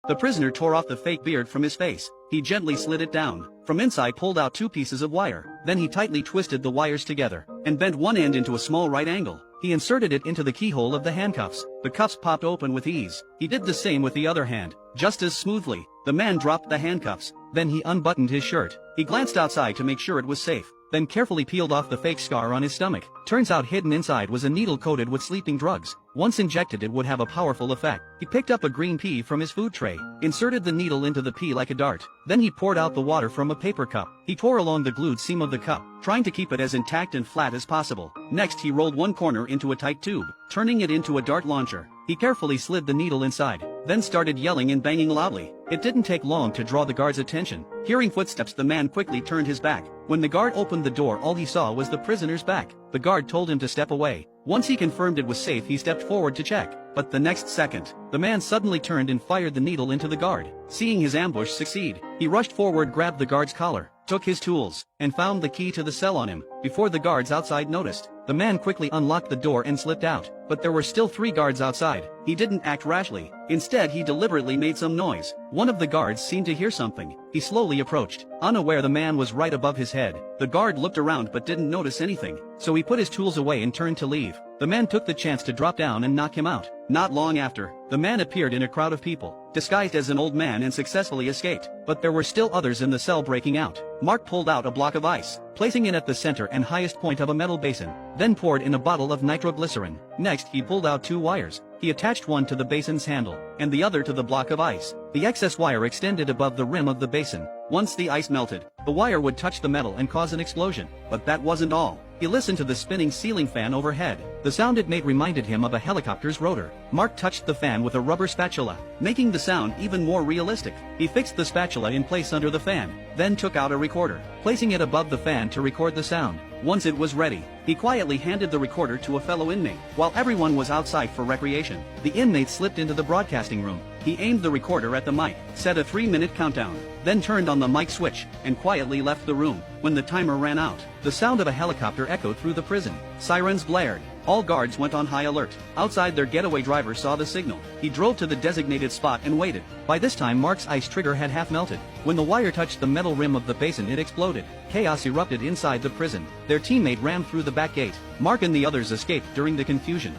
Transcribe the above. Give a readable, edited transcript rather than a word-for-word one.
The prisoner tore off the fake beard from his face. He gently slid it down. From inside pulled out 2 pieces of wire. Then he tightly twisted the wires together and bent one end into a small right angle. He inserted it into the keyhole of the handcuffs. The cuffs popped open with ease. He did the same with the other hand, just as smoothly. The man dropped the handcuffs. Then he unbuttoned his shirt. He glanced outside to make sure it was safe, then carefully peeled off the fake scar on his stomach. Turns out hidden inside was a needle coated with sleeping drugs. Once injected, it would have a powerful effect. He picked up a green pea from his food tray, inserted the needle into the pea like a dart. Then he poured out the water from a paper cup. He tore along the glued seam of the cup, trying to keep it as intact and flat as possible. Next, he rolled one corner into a tight tube, turning it into a dart launcher. He carefully slid the needle inside, then started yelling and banging loudly. It didn't take long to draw the guard's attention. Hearing footsteps, the man quickly turned his back. When the guard opened the door, all he saw was the prisoner's back. The guard told him to step away. Once he confirmed it was safe, he stepped forward to check. But the next second, the man suddenly turned and fired the needle into the guard. Seeing his ambush succeed, he rushed forward, grabbed the guard's collar, took his tools, and found the key to the cell on him. Before the guards outside noticed, the man quickly unlocked the door and slipped out. But there were still 3 guards outside. He didn't act rashly. Instead, he deliberately made some noise. One of the guards seemed to hear something. He slowly approached, unaware the man was right above his head. The guard looked around but didn't notice anything, so he put his tools away and turned to leave. The man took the chance to drop down and knock him out. Not long after, the man appeared in a crowd of people, disguised as an old man, and successfully escaped. But there were still others in the cell breaking out. Mark pulled out a block of ice, placing it at the center and highest point of a metal basin, then poured in a bottle of nitroglycerin. Next, he pulled out 2 wires. He attached one to the basin's handle, and the other to the block of ice. The excess wire extended above the rim of the basin. Once the ice melted, the wire would touch the metal and cause an explosion. But that wasn't all. He listened to the spinning ceiling fan overhead. The sound it made reminded him of a helicopter's rotor. Mark touched the fan with a rubber spatula, making the sound even more realistic. He fixed the spatula in place under the fan, then took out a recorder, placing it above the fan to record the sound. Once it was ready, he quietly handed the recorder to a fellow inmate. While everyone was outside for recreation, the inmate slipped into the broadcasting room. He aimed the recorder at the mic, set a 3-minute countdown, then turned on the mic switch, and quietly left the room. When the timer ran out, the sound of a helicopter echoed through the prison. Sirens blared. All guards went on high alert. Outside, their getaway driver saw the signal. He drove to the designated spot and waited. By this time, Mark's ice trigger had half melted. When the wire touched the metal rim of the basin, it exploded. Chaos erupted inside the prison. Their teammate ran through the back gate. Mark and the others escaped during the confusion.